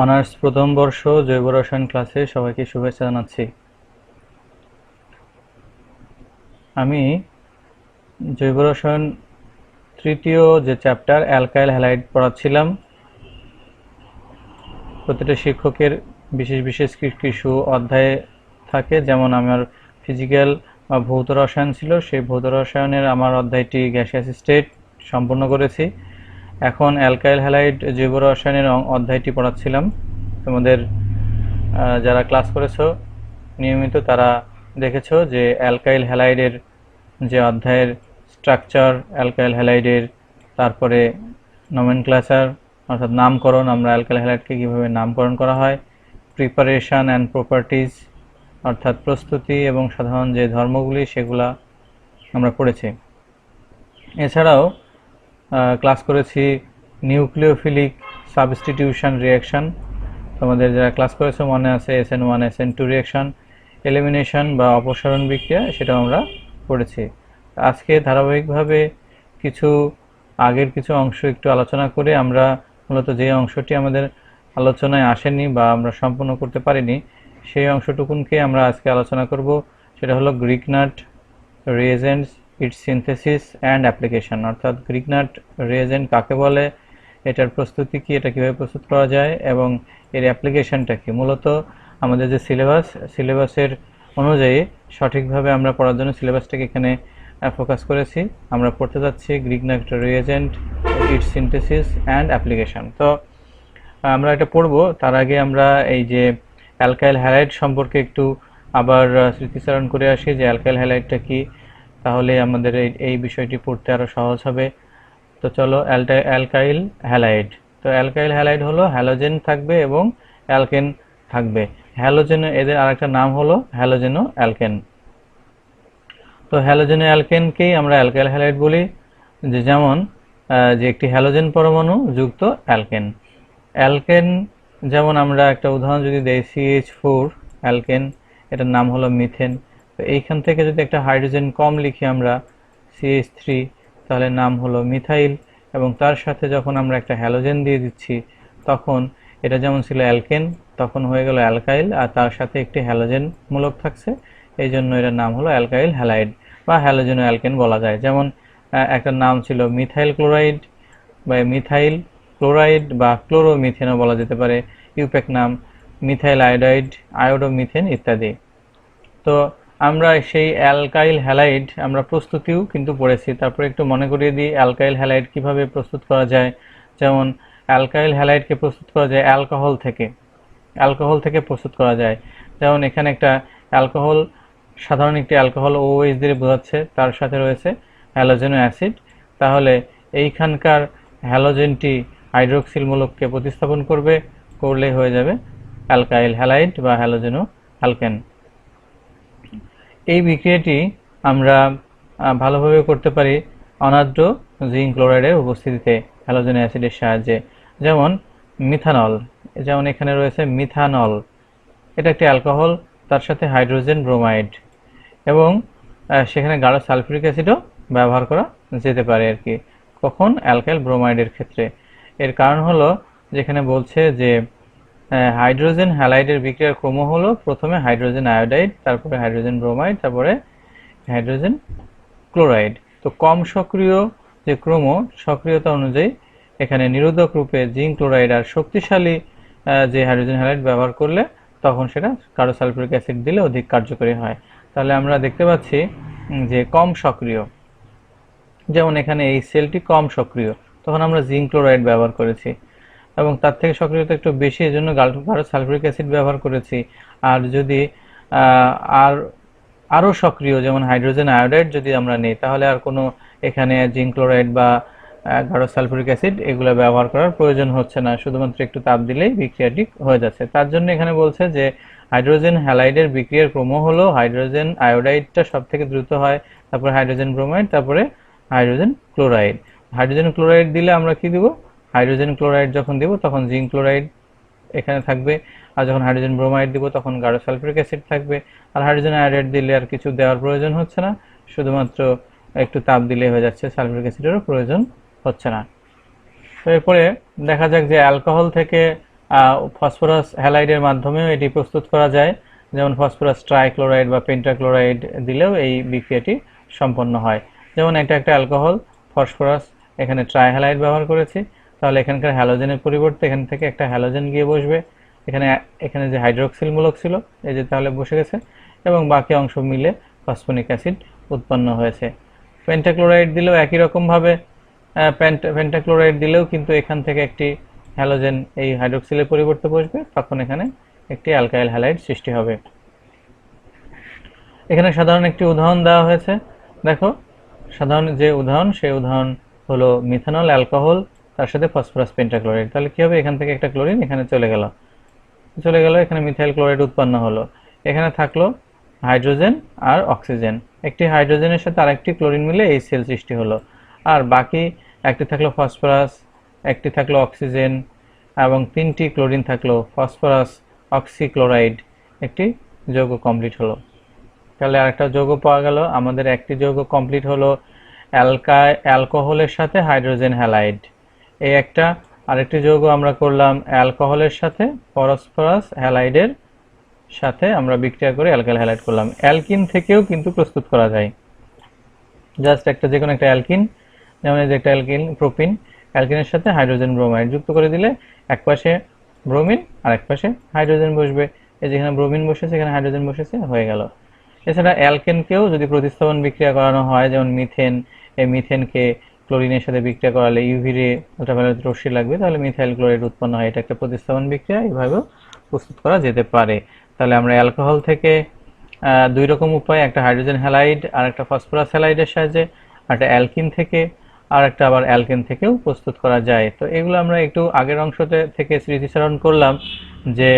Honours প্রথম বর্ষ জৈব রসায়ন ক্লাসে সবাইকে শুভেচ্ছা জানাচ্ছি। আমি জৈব রসায়ন তৃতীয় যে চ্যাপ্টার অ্যালকাইল হ্যালাইড পড়াচ্ছিলাম। প্রতিটা শিক্ষকের বিশেষ বিশেষ কিছু অধ্যায় থাকে, যেমন আমার ফিজিক্যাল বা ভৌত রসায়ন ছিল, সেই ভৌত রসায়নের আমার অধ্যায়টি গ্যাসিয়াস স্টেট সম্পন্ন করেছি। এখন অ্যালকাইল হ্যালাইড জৈব রসায়নের অধ্যায়টি পড়াচ্ছিলাম। তোমাদের যারা ক্লাস করেছো নিয়মিত তারা দেখেছো যে অ্যালকাইল হ্যালাইডের যে অধ্যায়ের স্ট্রাকচার, অ্যালকাইল হ্যালাইডের তারপরে নমেনক্লেচার অর্থাৎ নামকরণ, আমরা অ্যালকাইল হ্যালাইডকে কীভাবে নামকরণ করা হয়, প্রিপারেশন অ্যান্ড প্রপার্টিজ অর্থাৎ প্রস্তুতি এবং সাধারণ যে ধর্মগুলি সেগুলা আমরা পড়েছি। এছাড়াও ক্লাস করেছি নিউক্লিওফিলিক সাবস্টিটিউশন রিঅ্যাকশন। তোমাদের যারা ক্লাস করেছো মনে আছে SN1 SN2 রিঅ্যাকশন, এলিমিনেশন বা অপসারণ বিক্রিয়া, সেটাও আমরা পড়েছি। আজকে ধারাবাহিকভাবে আগের কিছু অংশ একটু আলোচনা করে আমরা মূলত যে অংশটি আমাদের আলোচনায় আসেনি বা আমরা সম্পূর্ণ করতে পারিনি সেই অংশটুকুনকে আমরা আজকে আলোচনা করব। সেটা হলো Grignard reagents, it's synthesis and application. অর্থাৎ গ্রিগনাট রিএজেন্ট কাকে বলে, এটার প্রস্তুতি কি, এটা কীভাবে প্রস্তুত করা যায় এবং এর অ্যাপ্লিকেশনটা কি। মূলত আমাদের যে সিলেবাসের অনুযায়ী সঠিকভাবে আমরা পড়ার জন্য সিলেবাসটাকে এখানে ফোকাস করেছি। আমরা পড়তে যাচ্ছি Grignard reagent, it's synthesis and application. তো আমরা এটা পড়বো, তার আগে আমরা এই যে অ্যালকাইল হ্যালাইড সম্পর্কে একটু আবার স্মৃতিচারণ করে আসি যে অ্যালকাইল হ্যালাইডটা কি, তাহলে আমাদের এই বিষয়টি পড়তে আরও সহজ হবে। তো চলো, অ্যালকাইল হ্যালাইড। তো অ্যালকাইল হ্যালাইড হলো হ্যালোজেন থাকবে এবং অ্যালকেন থাকবে। হ্যালোজেনো এদের আরেকটা নাম হলো হ্যালোজেনো অ্যালকেন। তো হ্যালোজেনো অ্যালকেনকেই আমরা অ্যালকাইল হ্যালাইড বলি, যে যেমন যে একটি হ্যালোজেন পরমাণু যুক্ত অ্যালকেন। অ্যালকেন যেমন আমরা একটা উদাহরণ যদি দেই, CH4 অ্যালকেন, এটার নাম হলো মিথেন। তো এইখান থেকে যদি একটা হাইড্রোজেন কম লিখি আমরা CH3, তাহলে নাম হলো মিথাইল, এবং তার সাথে যখন আমরা একটা হ্যালোজেন দিয়ে দিচ্ছি তখন এটা যেমন ছিল অ্যালকেন, তখন হয়ে গেল অ্যালকাইল, আর তার সাথে একটি হ্যালোজেন মূলক থাকছে, এই জন্য এটার নাম হলো অ্যালকাইল হ্যালাইড বা হ্যালোজেনো অ্যালকেন বলা যায়। যেমন একটা নাম ছিল মিথাইল ক্লোরাইড বা মিথাইল ক্লোরাইড বা ক্লোরোমিথেনও বলা যেতে পারে, ইউপ্যাক নাম মিথাইল আয়োডাইড, আয়োডোমিথেন ইত্যাদি। তো আমরা সেই অ্যালকাইল হ্যালাইড আমরা প্রস্তুতিও কিন্তু পড়েছি। তারপরে একটু মনে করিয়ে দিই অ্যালকাইল হ্যালাইড কিভাবে প্রস্তুত করা যায়। যেমন অ্যালকাইল হ্যালাইডকে প্রস্তুত করা যায় অ্যালকোহল থেকে প্রস্তুত করা যায়। যেমন এখানে একটা অ্যালকোহল, সাধারণ একটি অ্যালকোহল OH দিয়ে বোঝাচ্ছে, তার সাথে রয়েছে হ্যালোজেনো অ্যাসিড। তাহলে এইখানকার হ্যালোজেনটি হাইড্রোক্সিল মূলককে প্রতিস্থাপন করলে হয়ে যাবে অ্যালকাইল হ্যালাইড বা হ্যালোজেনো অ্যালকেন। এই বিক্রিয়াটি আমরা ভালোভাবে করতে পারি অনার্দ্র জিঙ্ক ক্লোরাইডের উপস্থিতিতে হ্যালোজেনো অ্যাসিডের সাহায্যে। যেমন মিথানল, যেমন এখানে রয়েছে মিথানল, এটা একটি অ্যালকোহল, তার সাথে হাইড্রোজেন ব্রোমাইড, এবং সেখানে গাঢ় সালফিউরিক অ্যাসিডও ব্যবহার করা যেতে পারে আর কি। কখন? অ্যালকাইল ব্রোমাইডের ক্ষেত্রে। এর কারণ হলো যেখানে বলছে যে হাইড্রোজেন হ্যালাইডের বিক্রিয়ার ক্রম হলো প্রথমে হাইড্রোজেন আয়োডাইড, তারপরে হাইড্রোজেন ব্রোমাইড, তারপরে হাইড্রোজেন ক্লোরাইড। তো কম সক্রিয় যে ক্রম, সক্রিয়তা অনুযায়ী এখানে নিরোধক রূপে জিঙ্ক ক্লোরাইড আর শক্তিশালী যে হাইড্রোজেন হ্যালাইড ব্যবহার করলে তখন সেটা গাঢ় সালফিউরিক অ্যাসিড দিলে অধিক কার্যকরী হয়। তাহলে আমরা দেখতে পাচ্ছি যে কম সক্রিয়, যেমন এখানে এই সেলটি কম সক্রিয়, তখন আমরা জিঙ্ক ক্লোরাইড ব্যবহার করেছি, এবং তার থেকে সক্রিয়তা একটু বেশি, এই জন্য গাঢ় সালফিউরিক অ্যাসিড ব্যবহার করেছি। আর যদি আরও সক্রিয় যেমন হাইড্রোজেন আয়োডাইড যদি আমরা নিই, তাহলে আর কোনো এখানে জিঙ্ক ক্লোরাইড বা গাঢ় সালফিউরিক অ্যাসিড এগুলো ব্যবহার করার প্রয়োজন হচ্ছে না, শুধুমাত্র একটু তাপ দিলেই বিক্রিয়াটি হয়ে যাচ্ছে। তার জন্য এখানে বলছে যে হাইড্রোজেন হ্যালাইডের বিক্রিয়ার ক্রম হলো হাইড্রোজেন আয়োডাইডটা সব থেকে দ্রুত হয়, তারপরে হাইড্রোজেন ব্রোমাইড, তারপরে হাইড্রোজেন ক্লোরাইড। হাইড্রোজেন ক্লোরাইড দিলে আমরা কি দিব? হাইড্রোজেন ক্লোরাইড যখন দিব তখন জিঙ্ক ক্লোরাইড এখানে থাকবে, আর যখন হাইড্রোজেন ব্রোমাইড দিব তখন গাঢ় সালফিউরিক অ্যাসিড থাকবে। আর হাইড্রোজেন আয়োডাইড দিলে আর কিছু দেওয়ার প্রয়োজন হচ্ছে না, শুধুমাত্র একটু তাপ দিলে হয়ে যাচ্ছে, সালফিউরিক অ্যাসিডেরও প্রয়োজন হচ্ছে না। তো এরপরে দেখা যাক যে অ্যালকোহল থেকে ফসফরাস হ্যালাইডের মাধ্যমেও এটি প্রস্তুত করা যায়, যেমন ফসফরাস ট্রাইক্লোরাইড বা পেন্টাক্লোরাইড দিলেও এই বিক্রিয়াটি সম্পন্ন হয়। যেমন এটা একটা অ্যালকোহল, ফসফরাস, এখানে ট্রাইহ্যালাইড ব্যবহার করেছি, তাহলে এখানকার হ্যালোজেনের পরিবর্তে এখান থেকে একটা হ্যালোজেন গিয়ে বসবে, এখানে এখানে যে হাইড্রোক্সিল মূলক ছিল এই যে তাহলে বসে গেছে, এবং বাকি অংশ মিলে ফসফনিক অ্যাসিড উৎপন্ন হয়েছে। পেন্টাক্লোরাইড দিলেও একই রকমভাবে পেন্টাক্লোরাইড দিলেও কিন্তু এখান থেকে একটি হ্যালোজেন এই হাইড্রোক্সিলের পরিবর্তে বসবে, তখন এখানে একটি অ্যালকাইল হ্যালাইড সৃষ্টি হবে। এখানে সাধারণ একটি উদাহরণ দেওয়া হয়েছে, দেখো সাধারণ যে উদাহরণ সেই উদাহরণ হলো মিথানল অ্যালকোহল তার সাথে ফসফরাস পেন্টাক্লোরাইড। তাহলে কি হবে, এখান থেকে একটা ক্লোরিন এখানে চলে গেল, এখানে মিথাইল ক্লোরাইড উৎপন্ন হলো, এখানে থাকলো হাইড্রোজেন আর অক্সিজেন, একটি হাইড্রোজেনের সাথে আরেকটি ক্লোরিন মিলে এই সেল সৃষ্টি হলো, আর বাকি একটি থাকলো ফসফরাস, একটি থাকলো অক্সিজেন এবং তিনটি ক্লোরিন থাকলো ফসফরাস অক্সিক্লোরাইড, একটি যৌগ কমপ্লিট হলো। তাহলে আরেকটা যৌগ পাওয়া গেল, আমাদের একটি যৌগ কমপ্লিট হলো অ্যালকোহলের সাথে হাইড্রোজেন হ্যালাইড, এই একটা। আরেকটি যৌগ আমরা করলাম অ্যালকোহলের সাথে ফসফরাস হ্যালাইডের সাথে আমরা বিক্রিয়া করে অ্যালকাইল হ্যালাইড করলাম। অ্যালকিন থেকেও কিন্তু প্রস্তুত করা যায়, জাস্ট একটা যে কোনো একটা অ্যালকিন, যেমন এই যে একটা অ্যালকিন প্রোপিন, অ্যালকিনের সাথে হাইড্রোজেন ব্রোমাইড যুক্ত করে দিলে এক পাশে ব্রোমিন আর এক পাশে হাইড্রোজেন বসবে, এই যেখানে ব্রোমিন বসেছে এখানে হাইড্রোজেন বসেছে, হয়ে গেল। এছাড়া অ্যালকেনকেও যদি প্রতিস্থাপন বিক্রিয়া করানো হয়, যেমন মিথেন, এই মিথেনকে ক্লোরিনের সাথে বিক্রিয়া করালে ইউভি রে আল্ট্রাভায়োলেট রশ্মি লাগবে, তাহলে মিথাইল ক্লোরাইড উৎপন্ন হয়, এটা একটা প্রতিস্থাপন বিক্রিয়া, এইভাবেও প্রস্তুত করা যেতে পারে। তাহলে আমরা অ্যালকোহল থেকে দুই রকম উপায়, একটা হাইড্রোজেন হ্যালাইড আর একটা ফসফরাস হ্যালাইডের সাহায্যে, একটা অ্যালকিন থেকে আর একটা আবার অ্যালকেন থেকেও প্রস্তুত করা যায়। তো এগুলো আমরা একটু আগের অংশতে থেকে স্মৃতিচারণ করলাম যে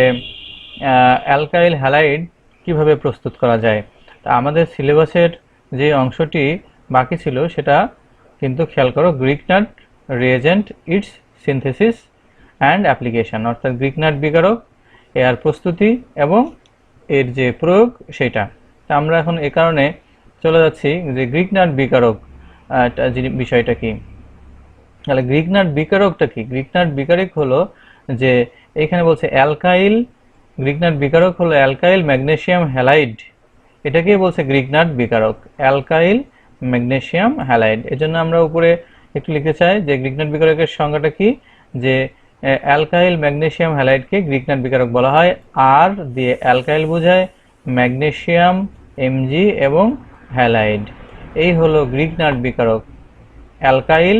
অ্যালকাইল হ্যালাইড কিভাবে প্রস্তুত করা যায়। তা আমাদের সিলেবাসের যে অংশটি বাকি ছিল সেটা কিন্তু খেয়াল করো, Grignard reagent, it's synthesis and application, অর্থাৎ গ্রিগনাট বিকারক, এর প্রস্তুতি এবং এর যে প্রয়োগ সেটা। তা আমরা এখন এ কারণে চলে যাচ্ছি যে গ্রিগনাট বিকারক বিষয়টা কি। তাহলে গ্রিগনাট বিকারকটা কি? গ্রিগনাট বিকারক হলো যে এখানে বলছে অ্যালকাইল, গ্রিগনাট বিকারক হলো অ্যালকাইল ম্যাগনেসিয়াম হ্যালাইড, এটাকেই বলছে গ্রিগনাট বিকারক, অ্যালকাইল ম্যাগনেসিয়াম হ্যালাইড। এজন্য আমরা উপরে একটু লিখতে চাই যে গ্রিগনাট বিকারকের সংজ্ঞাটা কি, যে অ্যালকাইল ম্যাগনেসিয়াম হ্যালাইডকে গ্রিগনাট বিকারক বলা হয়, আর দিয়ে অ্যালকাইল বোঝায়, ম্যাগনেসিয়াম এমজি এবং হ্যালাইড, এই হলো গ্রিগনাট বিকারক, অ্যালকাইল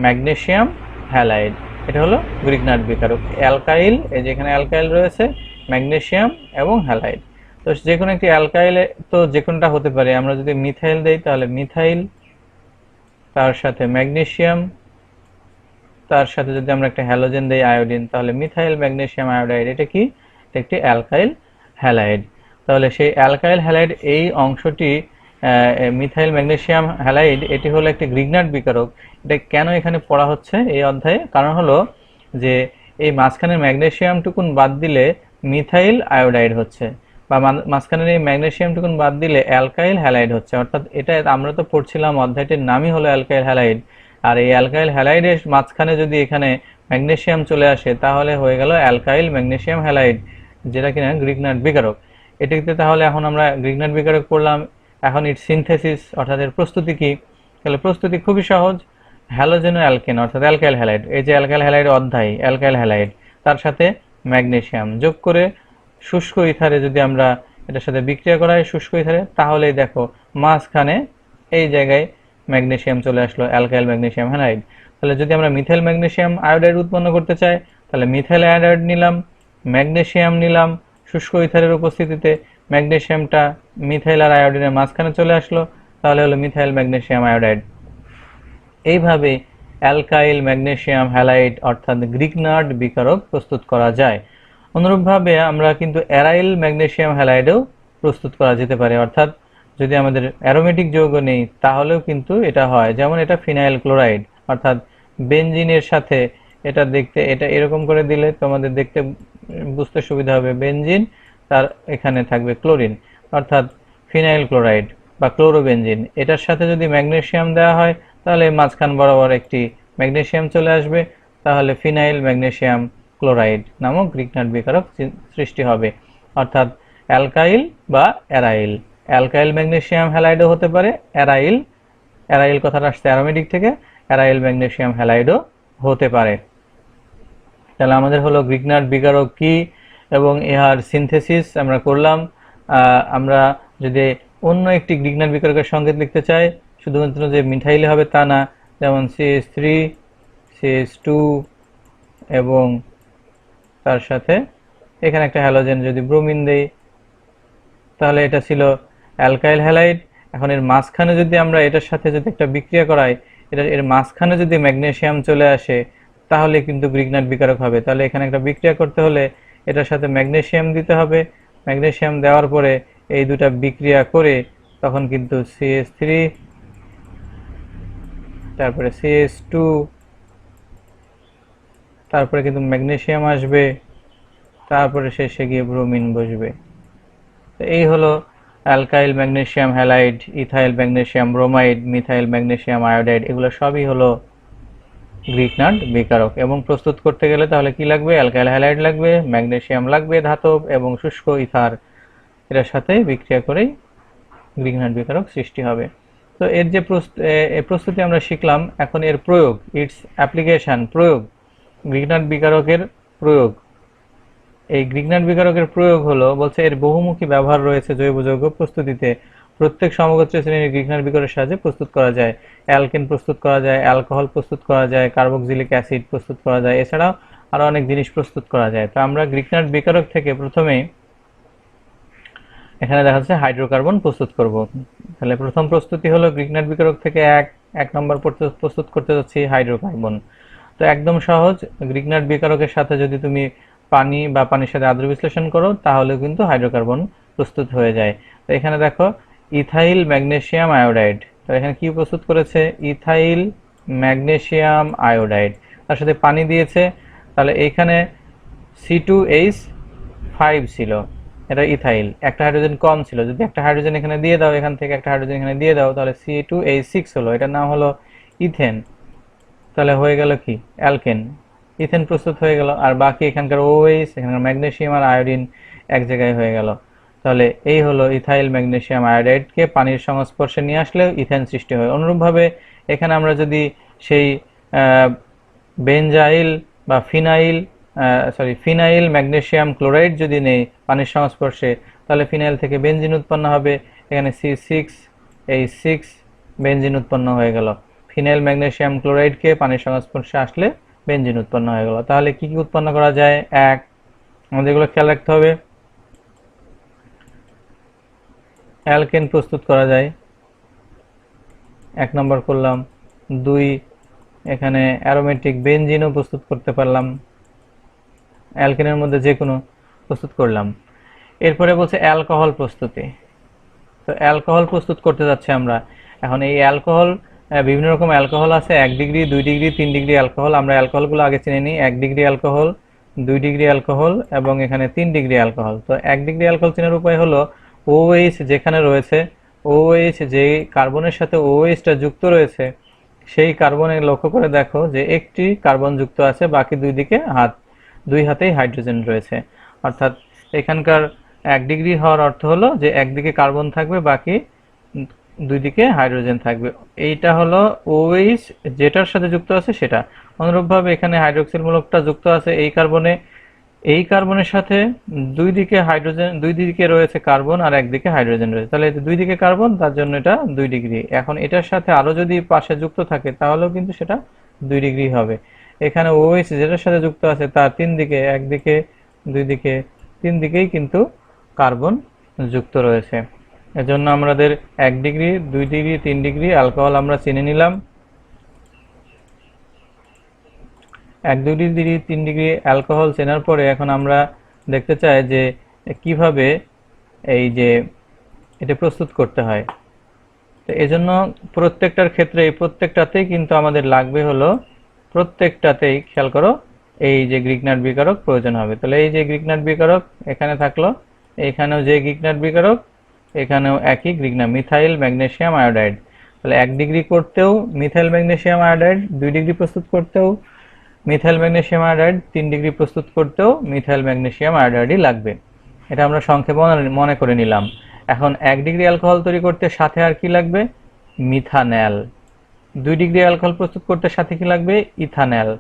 ম্যাগনেসিয়াম হ্যালাইড, এটা হলো গ্রিগনাট বিকারক। অ্যালকাইল, এই যে এখানে অ্যালকাইল রয়েছে, ম্যাগনেসিয়াম এবং হ্যালাইড। তো যে কোনো একটি অ্যালকাইলে তো যে কোনোটা হতে পারে, আমরা যদি মিথাইল দেই তাহলে মিথাইল, তার সাথে ম্যাগনেসিয়াম, তার সাথে যদি আমরা একটা হ্যালোজেন দেই আয়োডিন, তাহলে মিথাইল ম্যাগনেসিয়াম আয়োডাইড, এটা কি? এটা একটি অ্যালকাইল হ্যালাইড। তাহলে সেই অ্যালকাইল হ্যালাইড এই অংশটি মিথাইল ম্যাগনেসিয়াম হ্যালাইড, এটি হলো একটি গ্রিগনাট বিকারক। এটা কেন এখানে পড়া হচ্ছে এই অধ্যায়ে? কারণ হলো যে এই মাঝখানের ম্যাগনেসিয়ামটুকুন বাদ দিলে মিথাইল আয়োডাইড হচ্ছে, বা মাঝখানের এই ম্যাগনেসিয়ামটুকুন বাদ দিলে অ্যালকাইল হ্যালাইড হচ্ছে। অর্থাৎ এটা আমরা তো পড়ছিলাম অধ্যায়টির নামই হলো অ্যালকাইল হ্যালাইড, আর এই অ্যালকাইল হ্যালাইডের মাঝখানে যদি এখানে ম্যাগনেসিয়াম চলে আসে তাহলে হয়ে গেল অ্যালকাইল ম্যাগনেসিয়াম হ্যালাইড, যেটা কিনা গ্রিগনাট বিকারক। এটিতে তাহলে এখন আমরা গ্রিগনাট বিকারক পড়লাম, এখন ইট সিনথেসিস অর্থাৎ এর প্রস্তুতি কি? তাহলে প্রস্তুতি খুবই সহজ, হ্যালোজেন ও অ্যালকেন অর্থাৎ অ্যালকাইল হ্যালাইড, এই যে অ্যালকাইল হ্যালাইড অধ্যায় অ্যালকাইল হ্যালাইড, তার সাথে ম্যাগনেসিয়াম যোগ করে শুষ্ক ইথারে যদি আমরা এটার সাথে বিক্রিয়া করাই শুষ্ক ইথারে, তাহলেই দেখো মাঝখানে এই জায়গায় ম্যাগনেসিয়াম চলে আসলো, অ্যালকাইল ম্যাগনেসিয়াম হ্যালাইড। তাহলে যদি আমরা মিথাইল ম্যাগনেসিয়াম আয়োডাইড উৎপন্ন করতে চাই, তাহলে মিথাইল আয়োডাইড নিলাম, ম্যাগনেসিয়াম নিলাম, শুষ্ক ইথারের উপস্থিতিতে ম্যাগনেসিয়ামটা মিথাইল আর আয়োডিনের মাঝখানে চলে আসলো, তাহলে হলো মিথাইল ম্যাগনেসিয়াম আয়োডাইড। এইভাবে অ্যালকাইল ম্যাগনেসিয়াম হ্যালাইড অর্থাৎ গ্রিগনাট বিকারক প্রস্তুত করা যায়। অনুরূপভাবে আমরা কিন্তু অ্যারাইল ম্যাগনেসিয়াম হ্যালাইডও প্রস্তুত করা যেতে পারে, অর্থাৎ যদি আমাদের অ্যারোমেটিক যৌগ নেই তাহলেও কিন্তু এটা হয়। যেমন এটা ফিনাইল ক্লোরাইড, অর্থাৎ বেনজিনের সাথে এটা দেখতে, এটা এরকম করে দিলে তোমাদের দেখতে বুঝতে সুবিধা হবে, বেনজিন তার এখানে থাকবে ক্লোরিন, অর্থাৎ ফিনাইল ক্লোরাইড বা ক্লোরোবেনজিন, এটার সাথে যদি ম্যাগনেসিয়াম দেওয়া হয় তাহলে মাঝখান বরাবর একটি ম্যাগনেসিয়াম চলে আসবে, তাহলে ফিনাইল ম্যাগনেসিয়াম ক্লোরাইড নামক গ্রিগনার্ড বিকারক সৃষ্টি হবে। অর্থাৎ অ্যালকাইল বা অ্যারাইল। অ্যালকাইল ম্যাগনেসিয়াম হ্যালাইডও হতে পারে, অ্যারাইল, অ্যারাইল কথাটা আসছে অ্যারোমেটিক থেকে, অ্যারাইল ম্যাগনেসিয়াম হ্যালাইডও হতে পারে। তাহলে আমাদের হলো গ্রিগনার্ড বিকারক কি এবং ইহার সিনথেসিস আমরা করলাম। আমরা যদি অন্য একটি গ্রিগনার্ড বিকারকের সংকেত লিখতে চাই, শুধুমাত্র যে মিথাইলে হবে তা না, যেমন CH3, CH2 এবং তার সাথে এখানে একটা হ্যালোজেন যদি ব্রোমিন দেই, তাহলে এটা ছিল অ্যালকাইল হ্যালাইড। এখন এর মাঝখানে যদি আমরা এটার সাথে যদি একটা বিক্রিয়া করাই, এর মাঝখানে যদি ম্যাগনেসিয়াম চলে আসে, তাহলে কিন্তু গ্রিগনার্ড বিকারক হবে। তাহলে এখানে একটা বিক্রিয়া করতে হলে এটার সাথে ম্যাগনেসিয়াম দিতে হবে। ম্যাগনেসিয়াম দেওয়ার পরে এই দুটা বিক্রিয়া করে তখন কিন্তু CH3, তারপরে CH2, তারপরে কিন্তু ম্যাগনেসিয়াম আসবে, তারপরে শেষে গিয়ে ব্রোমিন বসবে। তো এই হলো alkyl magnesium halide, ethyl magnesium bromide, methyl magnesium iodide, এগুলো সবই হলো গ্রিগনার্ড বিকারক। এবং প্রস্তুত করতে গেলে তাহলে কি লাগবে? অ্যালকাইল হ্যালাইড লাগবে, ম্যাগনেসিয়াম লাগবে ধাতব, এবং শুষ্ক ইথার, এটার সাথে বিক্রিয়া করেই গ্রিগনার্ড বিকারক সৃষ্টি হবে। তো এর যে প্রস্তুতি আমরা শিখলাম, এখন এর প্রয়োগ, ইটস অ্যাপ্লিকেশন, প্রয়োগ, গ্রিগনার্ড বিকারকের প্রয়োগ। এই গ্রিগনার্ড বিকারকের প্রয়োগ হলো, বলছে এর বহুমুখী ব্যবহার রয়েছে জৈব যৌগ প্রস্তুতিতে। প্রত্যেক সমগোত্রীয় শ্রেণীর গ্রিগনার্ড বিকারকের সাহায্যে প্রস্তুত করা যায়। অ্যালকেন প্রস্তুত করা যায়, অ্যালকোহল প্রস্তুত করা যায়, কার্বক্সিলিক অ্যাসিড প্রস্তুত করা যায়, এছাড়াও আরো অনেক জিনিস প্রস্তুত করা যায়। তো আমরা গ্রিগনার্ড বিকারক থেকে প্রথমে এখানে দেখা যাচ্ছে হাইড্রোকার্বন প্রস্তুত করব। তাহলে প্রথম প্রস্তুতি হলো গ্রিগনার্ড বিকারক থেকে এক নম্বর প্রস্তুত করতে যাচ্ছি হাইড্রোকার্বন। তো একদম সহজ, গ্রিগনার্ড বিকারকের সাথে যদি তুমি পানি বা পানির সাথে আদ্র বিশ্লেষণ করো, তাহলে কিন্তু হাইড্রোকার্বন প্রস্তুত হয়ে যায়। তো এখানে দেখো ইথাইল ম্যাগনেসিয়াম আয়োডাইড, তো এখানে কি প্রস্তুত করেছে? ইথাইল ম্যাগনেসিয়াম আয়োডাইড, তার সাথে পানি দিয়েছে। তাহলে এইখানে C2H5 ছিল, এটা ইথাইল, একটা হাইড্রোজেন কম ছিল, যদি একটা হাইড্রোজেন এখানে দিয়ে দাও, এখান থেকে একটা হাইড্রোজেন এখানে দিয়ে দাও, তাহলে C2H6 হলো, এটার নাম হলো ইথেন। তাহলে হয়ে গেল কি? অ্যালকেন, ইথেন প্রস্তুত হয়ে গেল। আর বাকি এখানকার OH, এখানকার ম্যাগনেসিয়াম আর আয়োডিন এক জায়গায় হয়ে গেল। তাহলে এই হলো ইথাইল ম্যাগনেসিয়াম আয়োডাইডকে পানির সংস্পর্শে নিয়ে আসলে ইথেন সৃষ্টি হয়। অনুরূপভাবে এখানে আমরা যদি সেই বেনজাইল বা ফিনাইল ম্যাগনেসিয়াম ক্লোরাইড যদি নেই পানির সংস্পর্শে, তাহলে ফিনাইল থেকে বেনজিন উৎপন্ন হবে। এখানে C6H6 বেনজিন উৎপন্ন হয়ে গেল। ফিনাইল ম্যাগনেসিয়াম ক্লোরাইডকে পানির সংস্পর্শে আসলে বেনজিন উৎপন্ন হয়ে গেল। তাহলে কি কি উৎপন্ন করা যায়? আমাদের এগুলো খেয়াল রাখতে হবে। অ্যালকেন প্রস্তুত করা যায়, 1 নম্বর করলাম। 2, এখানে অ্যারোমেটিক বেনজিনও প্রস্তুত করতে পারলাম, অ্যালকেনের মধ্যে যে কোনো প্রস্তুত করলাম। এরপরে বলছে অ্যালকোহল প্রস্তুতি। তো অ্যালকোহল প্রস্তুত করতে যাচ্ছি আমরা। এখন এই অ্যালকোহল, বিভিন্ন রকম অ্যালকোহল আছে, 1 ডিগ্রি, 2 ডিগ্রি, 3 ডিগ্রি অ্যালকোহল। আমরা অ্যালকোহলগুলো আগে চিনে নিই। 1 ডিগ্রি অ্যালকোহল, 2 ডিগ্রি অ্যালকোহল এবং এখানে 3 ডিগ্রি অ্যালকোহল। তো 1 ডিগ্রি অ্যালকোহল চেনার উপায় হলো OH যেখানে রয়েছে, OH যে কার্বনের সাথে OH-টা যুক্ত রয়েছে, সেই কার্বনে লক্ষ্য করে দেখো যে একটি কার্বন যুক্ত আছে, বাকি দুই হাতেই হাইড্রোজেন রয়েছে। অর্থাৎ এখানকার 1 ডিগ্রি হওয়ার অর্থ হলো যে একদিকে কার্বন থাকবে, বাকি দুই দিকে হাইড্রোজেন থাকবে। এইটা হলো OH যেটার সাথে যুক্ত আছে সেটা। অনুরূপভাবে এখানে হাইড্রোক্সিল মূলকটা যুক্ত আছে এই কার্বনের সাথে দুই দিকে রয়েছে কার্বন আর একদিকে হাইড্রোজেন রয়েছে। তাহলে দুই দিকে কার্বন, তার জন্য এটা 2 ডিগ্রি। এখন এটার সাথে আরো যদি পাশে যুক্ত থাকে, তাহলেও কিন্তু সেটা 2 ডিগ্রি হবে। এখানে OH যেটার সাথে যুক্ত আছে তার 3 দিকে, একদিকে, দুই দিকে, 3 দিকেই কিন্তু কার্বন যুক্ত রয়েছে। এজন্য আমাদের 1 ডিগ্রি, 2 ডিগ্রি, 3 ডিগ্রি অ্যালকোহল আমরা চিনে নিলাম। 1, 2 ডিগ্রি, 3 ডিগ্রি অ্যালকোহল চেনার পরে এখন আমরা দেখতে চাই যে কিভাবে এই যে এটা প্রস্তুত করতে হয়। তো এজন্য প্রত্যেকটার ক্ষেত্রে প্রত্যেকটাতেই কিন্তু আমাদের লাগবে হলো, প্রত্যেকটাতেই খেয়াল করো, এই যে গ্রিগনার্ড বিকারক প্রয়োজন হবে। তাহলে এই যে গ্রিগনার্ড বিকারক এখানে থাকলো, এখানেও যে গ্রিগনার্ড বিকারক, এখানেও একই গ্রিগনার্ড, মিথাইল ম্যাগনেসিয়াম আয়োডাইড। তাহলে 1 ডিগ্রি করতেও মিথাইল ম্যাগনেসিয়াম আয়োডাইড, 2 ডিগ্রি প্রস্তুত করতেও মিথাইল ম্যাগনেসিয়াম আয়োডাইড 3 ডিগ্রি প্রস্তুত করতেও মিথাইল ম্যাগনেসিয়াম আয়োডাইডই লাগবে। এটা আমরা সংক্ষেপে মনে করে নিলাম। এখন 1 ডিগ্রি অ্যালকোহল তৈরি করতে সাথে আর কি লাগবে? মিথানল। 2 ডিগ্রি অ্যালকোহল প্রস্তুত করতে সাথে কি লাগবে? ইথানল।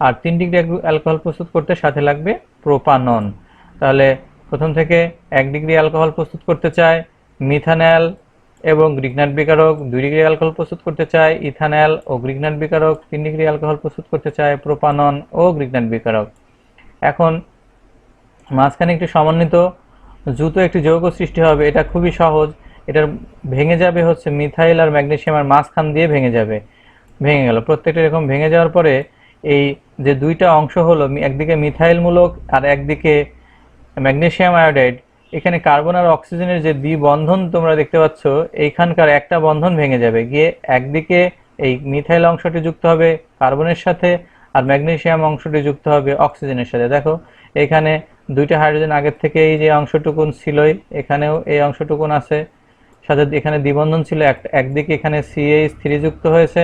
আর 3 ডিগ্রি অ্যালকোহল প্রস্তুত করতে সাথে লাগবে প্রোপানন। তাহলে প্রথম থেকে 1 ডিগ্রি অ্যালকোহল প্রস্তুত করতে চাই মিথানল এবং গ্রিগনাট বিকারক, 2 ডিগ্রি অ্যালকোহল প্রস্তুত করতে চাই ইথানল ও গ্রিগনাট বিকারক, 3 ডিগ্রি অ্যালকোহল প্রস্তুত করতে চাই প্রোপানন ও গ্রিগনাট বিকারক। এখন মাঝখানে একটি সমন্বিত দ্রুত একটি যৌগ সৃষ্টি হবে। এটা খুবই সহজ। এটার ভেঙে যাবে হচ্ছে মিথাইল আর ম্যাগনেসিয়ামের মাঝখান দিয়ে ভেঙে যাবে। ভেঙে গেল। প্রত্যেকটা এরকম ভেঙে যাওয়ার পরে এই যে দুইটা অংশ হলো, একদিকে মিথাইল মূলক আর একদিকে ম্যাগনেসিয়াম আয়োডাইড, এখানে কার্বন আর অক্সিজেনের যে দ্বিবন্ধন তোমরা দেখতে পাচ্ছ, এইখানকার একটা বন্ধন ভেঙে যাবে, গিয়ে একদিকে এই মিথাইল অংশটি যুক্ত হবে কার্বনের সাথে আর ম্যাগনেসিয়াম অংশটি যুক্ত হবে অক্সিজেনের সাথে। দেখো এখানে দুইটা হাইড্রোজেন আগের থেকে এই যে অংশটুকুন ছিলই, এখানেও এই অংশটুকুন আছে, সাথে এখানে দ্বিবন্ধন ছিল, একদিকে এখানে CH3 যুক্ত হয়েছে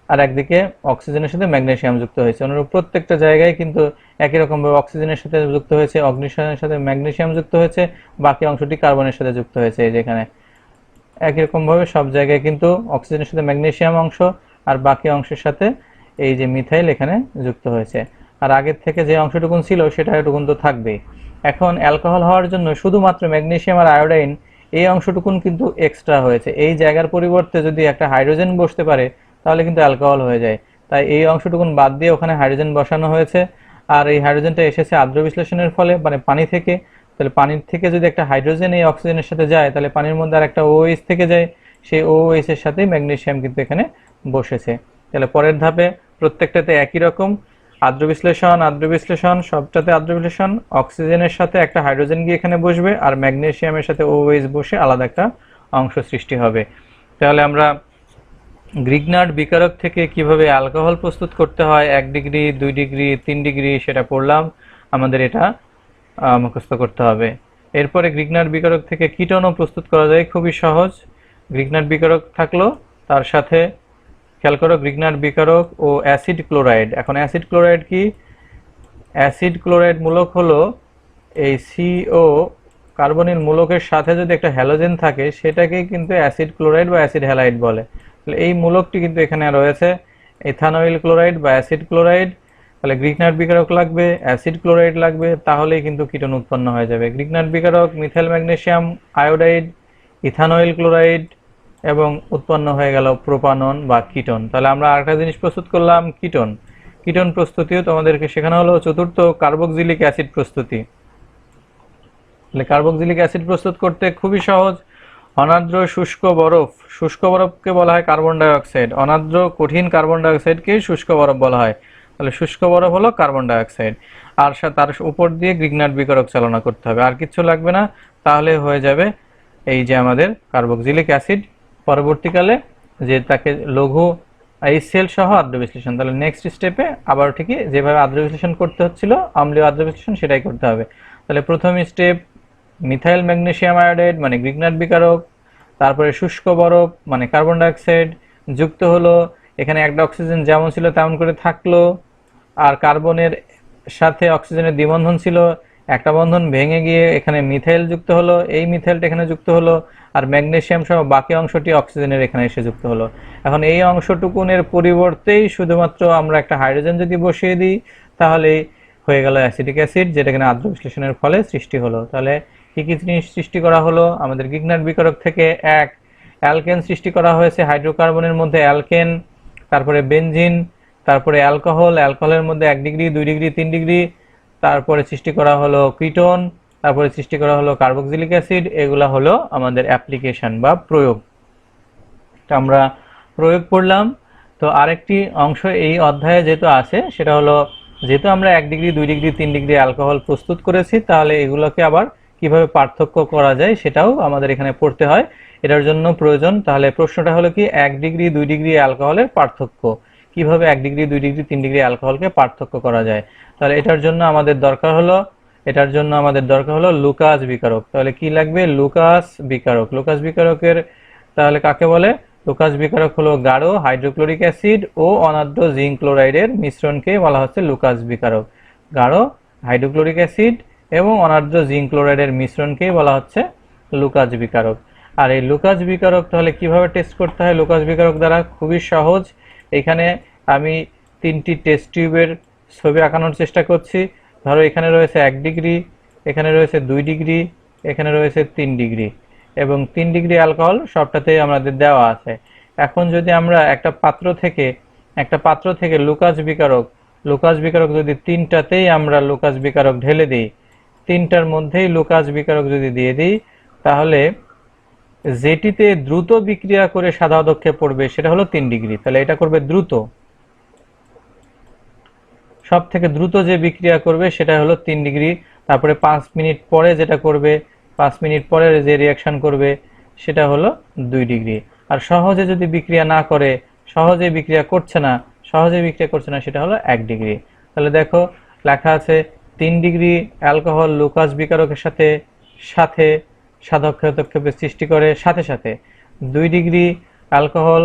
আর একদিকে অক্সিজেনের সাথে ম্যাগনেসিয়াম যুক্ত হয়েছে। অনুরূপ প্রত্যেকটা জায়গায় কিন্তু একই রকম ভাবে অক্সিজেনের সাথে যুক্ত হয়েছে, অক্সিজেনের সাথে ম্যাগনেসিয়াম যুক্ত হয়েছে, বাকি অংশটি কার্বনের সাথে যুক্ত হয়েছে। এই যেখানে একই রকম ভাবে সব জায়গায় কিন্তু অক্সিজেনের সাথে ম্যাগনেসিয়াম অংশ আর বাকি অংশের সাথে এই যে মিথাইল এখানে যুক্ত হয়েছে। আর আগের থেকে যে অংশটুকুন ছিল সেটা এটুকুন তো থাকবেই। এখন অ্যালকোহল হওয়ার জন্য শুধুমাত্র ম্যাগনেসিয়াম আর আয়োডাইন এই অংশটুকুন কিন্তু এক্সট্রা হয়েছে। এই জায়গার পরিবর্তে যদি একটা হাইড্রোজেন বসতে পারে তাহলে কিন্তু অ্যালকোহল হয়ে যায়। তাই এই অংশটুকুন বাদ দিয়ে ওখানে হাইড্রোজেন বসানো হয়েছে। আর এই হাইড্রোজেনটা এসেছে আর্দ্র বিশ্লেষণের ফলে, মানে পানি থেকে। তাহলে পানির থেকে যদি একটা হাইড্রোজেন এই অক্সিজেনের সাথে যায় তাহলে পানির মধ্যে আর একটা OH থেকে যায়, সেই OH এর সাথে ম্যাগনেসিয়াম কিন্তু এখানে বসেছে। তাহলে পরের ধাপে প্রত্যেকটাতে একই রকম আর্দ্র বিশ্লেষণ সবটাতে আর্দ্র বিশ্লেষণ, অক্সিজেনের সাথে একটা হাইড্রোজেন গিয়ে এখানে বসবে আর ম্যাগনেসিয়ামের সাথে OH বসে আলাদা একটা অংশ সৃষ্টি হবে। তাহলে আমরা গ্রিগনাট বিকারক থেকে কিভাবে অ্যালকোহল প্রস্তুত করতে হয় 1 ডিগ্রি 2 ডিগ্রি 3 ডিগ্রি সেটা পড়লাম। আমাদের এটা মুখস্থ করতে হবে। এরপরে গ্রিগনাট বিকারক থেকে কিটোনও প্রস্তুত করা যায়, খুবই সহজ। গ্রিগনাট বিকারক থাকলো, তার সাথে খেয়াল করো গ্রিগনাট বিকারক ও অ্যাসিড ক্লোরাইড। এখন অ্যাসিড ক্লোরাইড কি? অ্যাসিড ক্লোরাইড মূলক হলো এই CO কার্বনিল মূলকের সাথে যদি একটা হ্যালোজেন থাকে সেটাকে কিন্তু অ্যাসিড ক্লোরাইড বা অ্যাসিড হ্যালাইড বলে। তাহলে এই মূলকটি কিন্তু এখানে রয়েছে ইথানয়েল ক্লোরাইড বা অ্যাসিড ক্লোরাইড। তাহলে গ্রিগনাট বিকারক লাগবে, অ্যাসিড ক্লোরাইড লাগবে, তাহলেই কিন্তু কিটোন উৎপন্ন হয়ে যাবে। গ্রিগনাট বিকারক, methyl magnesium iodide, ethanoyl chloride এবং উৎপন্ন হয়ে গেল প্রোপানন বা কিটোন। তাহলে আমরা আরেকটা জিনিস প্রস্তুত করলাম, কিটোন। কিটোন প্রস্তুতিও তোমাদেরকে শেখানো হলো। চতুর্থ, কার্বক্সিলিক অ্যাসিড প্রস্তুতি। তাহলে কার্বক্সিলিক অ্যাসিড প্রস্তুত করতে খুবই সহজ। অনার্দ্র শুষ্ক বরফ, শুষ্ক বরফকে বলা হয় কার্বন ডাই অক্সাইড, অনার্দ্র কঠিন কার্বন ডাই অক্সাইডকে শুষ্ক বরফ বলা হয়। তাহলে শুষ্ক বরফ হলো কার্বন ডাই অক্সাইড, আর তার উপর দিয়ে গ্রিগনাট বিকারক চালনা করতে হবে, আর কিছু লাগবে না। তাহলে হয়ে যাবে এই যে আমাদের কার্বক্সিলিক অ্যাসিড। পরবর্তীকালে যে তাকে লঘু HCl সহ আদ্র বিশ্লেষণ। তাহলে নেক্সট স্টেপে আবার ঠিকই যেভাবে আদ্র বিশ্লেষণ করতে হচ্ছিল অম্লীয় আদ্র বিশ্লেষণ সেটাই করতে হবে। তাহলে প্রথম স্টেপ মিথাইল ম্যাগনেসিয়াম আয়োডাইড মানে গ্রিগনাট বিকারক, তারপরে শুষ্ক বরফ মানে কার্বন ডাই অক্সাইড যুক্ত হলো, এখানে একটা অক্সিজেন যেমন ছিল তেমন করে থাকলো, আর কার্বনের সাথে অক্সিজেনের দ্বিবন্ধন ছিল, একটা বন্ধন ভেঙে গিয়ে এখানে মিথাইল যুক্ত হলো, এই মিথাইলটা এখানে যুক্ত হলো, আর ম্যাগনেসিয়াম সহ বাকি অংশটি অক্সিজেনের এখানে এসে যুক্ত হলো। এখন এই অংশটুকুনের পরিবর্তেই শুধুমাত্র আমরা একটা হাইড্রোজেন যদি বসিয়ে দিই তাহলেই হয়ে গেল অ্যাসিটিক অ্যাসিড, যেটা এখানে আদ্র বিশ্লেষণের ফলে সৃষ্টি হলো। তাহলে কি কি জিনিস সৃষ্টি করা হলো? আমাদের গ্রিগনাট বিকারক থেকে এক অ্যালকেন সৃষ্টি করা হয়েছে, হাইড্রোকার্বনের মধ্যে অ্যালকেন, তারপরে বেনজিন, তারপরে অ্যালকোহল, অ্যালকোহলের মধ্যে 1 ডিগ্রি 2 ডিগ্রি 3 ডিগ্রি, তারপরে সৃষ্টি করা হলো কিটোন, তারপরে সৃষ্টি করা হলো কার্বক্সিলিক অ্যাসিড। এগুলা হলো আমাদের অ্যাপ্লিকেশন বা প্রয়োগ। আমরা প্রয়োগ করলাম। তো আরেকটি অংশ এই অধ্যায়ে যেহেতু আছে সেটা হলো, যেহেতু আমরা 1 ডিগ্রি 2 ডিগ্রি 3 ডিগ্রি অ্যালকোহল প্রস্তুত করেছি, তাহলে এগুলোকে আবার কিভাবে পার্থক্য করা যায় সেটাও আমাদের এখানে পড়তে হয়, এটার জন্য প্রয়োজন। তাহলে প্রশ্নটা হলো কি, 1 ডিগ্রি 2 ডিগ্রি অ্যালকোহলের পার্থক্য কিভাবে 1 ডিগ্রি 2 ডিগ্রি 3 ডিগ্রি অ্যালকোহলকে পার্থক্য করা যায়। তাহলে এটার জন্য আমাদের দরকার হলো লুকাস বিকারক। তাহলে কি লাগবে? লুকাস বিকারক। লুকাস বিকারকের তাহলে কাকে বলে? লুকাস বিকারক হলো গাঢ় হাইড্রোক্লোরিক অ্যাসিড ও অনার্দ্র জিঙ্ক ক্লোরাইডের মিশ্রণকে বলা হচ্ছে লুকাস বিকারক। গাঢ় হাইড্রোক্লোরিক অ্যাসিড এবং অনার্দ্র জিঙ্ক ক্লোরাইডের মিশ্রণকেই বলা হচ্ছে লুকাস বিকারক। আর এই লুকাস বিকারক তাহলে কিভাবে টেস্ট করতে হয়? লুকাস বিকারক দ্বারা খুবই সহজ। এখানে আমি 3টি টেস্ট টিউবের ছবি আঁকানোর চেষ্টা করছি। ধরো এখানে রয়েছে 1 ডিগ্রি, এখানে রয়েছে 2 ডিগ্রি, এখানে রয়েছে 3 ডিগ্রি এবং 3 ডিগ্রি অ্যালকোহল সবটাতেই আমাদের দেওয়া আছে। এখন যদি আমরা একটা পাত্র থেকে লুকাস বিকারক যদি 3টাতেই আমরা লুকাস বিকারক ঢেলে দিই, 3টার মধ্যেই লুকাস বিকারক যদি দিয়ে দিই, তাহলে যেটিতে দ্রুত বিক্রিয়া করে সাদা অধক্ষেপ পড়বে সেটা হলো 3 ডিগ্রি। তাহলে এটা করবে দ্রুত, সব থেকে দ্রুত যে বিক্রিয়া করবে সেটা হলো 3 ডিগ্রি। তারপরে 5 মিনিট পরে যেটা করবে, 5 মিনিট পরে যে রিয়াকশন করবে সেটা হলো 2 ডিগ্রি। আর সহজে যদি বিক্রিয়া না করে, সহজে বিক্রিয়া করছে না সেটা হলো 1 ডিগ্রি। তাহলে দেখো লেখা আছে 3 ডিগ্রি অ্যালকোহল লুকাস বিকারকের সাথে সাদা অধক্ষেপের সৃষ্টি করে সাথে সাথে, 2 ডিগ্রি অ্যালকোহল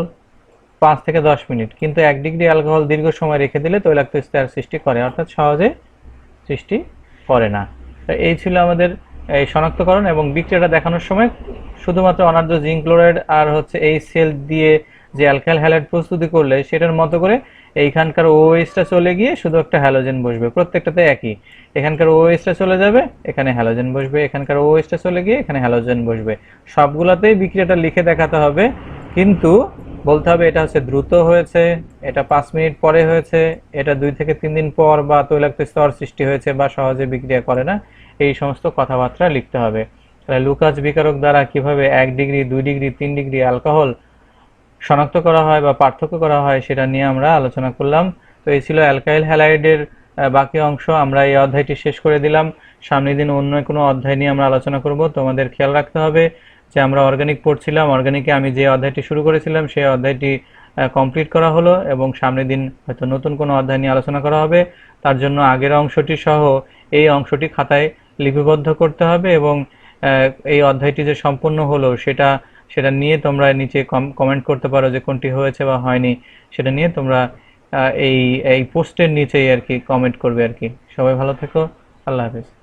5 থেকে 10 মিনিট, কিন্তু 1 ডিগ্রি অ্যালকোহল দীর্ঘ সময় রেখে দিলে তৈলাক্ত স্তর সৃষ্টি করে, অর্থাৎ সহজে সৃষ্টি করে না। এই ছিল আমাদের এই শনাক্তকরণ এবং বিক্রিয়াটা দেখানোর সময় শুধুমাত্র অনার্দ্র জিঙ্ক ক্লোরাইড আর হচ্ছে এই সেল দিয়ে যে অ্যালকাইল হ্যালাইড প্রস্তুতি করলে সেটার মতো করে এইখানকার ওএইচটা চলে গিয়ে শুধু একটা হ্যালোজেন বসবে, প্রত্যেকটাতে একই। এখানকার ওএইচটা চলে যাবে, এখানে হ্যালোজেন বসবে, এখানকার ওএইচটা চলে গিয়ে এখানে হ্যালোজেন বসবে। সবগুলাতেই বিক্রিয়াটা লিখে দেখাতে হবে, কিন্তু বলতে হবে এটা হচ্ছে দ্রুত হয়েছে, এটা 5 মিনিট পরে হয়েছে, এটা 2 থেকে 3 দিন পর, বা তৈলাক্ত স্তর সৃষ্টি হয়েছে, বা সহজে বিক্রিয়া করে না, এই সমস্ত কথাবার্তা লিখতে হবে। তাহলে লুকাস বিকারক দ্বারা কিভাবে 1 ডিগ্রি, 2 ডিগ্রি, 3 ডিগ্রি অ্যালকোহল শনাক্ত করা হয় বা পার্থক্য করা হয় সেটা নিয়ে আমরা আলোচনা করলাম। তো এই ছিল অ্যালকাইল হ্যালাইডের বাকি অংশ। আমরা এই অধ্যায়টি শেষ করে দিলাম। সামনের দিন অন্য কোনো অধ্যায় নিয়ে আমরা আলোচনা করব। তোমাদের খেয়াল রাখতে হবে যে আমরা অর্গানিক পড়ছিলাম, অর্গানিকে আমি যে অধ্যায়টি শুরু করেছিলাম সেই অধ্যায়টি কমপ্লিট করা হলো এবং সামনের দিন হয়তো নতুন কোনো অধ্যায় নিয়ে আলোচনা করা হবে। তার জন্য আগের অংশটি সহ এই অংশটি খাতায় লিপিবদ্ধ করতে হবে এবং এই অধ্যায়টি যে সম্পূর্ণ হলো সেটা নিয়ে তোমরা নিচে কমেন্ট করতে পারো যে কোনটি হয়েছে বা হয়নি, সেটা নিয়ে তোমরা এই পোস্টের নিচেই আর কি কমেন্ট করবে আর কি। সবাই ভালো থেকো, আল্লাহ হাফেজ।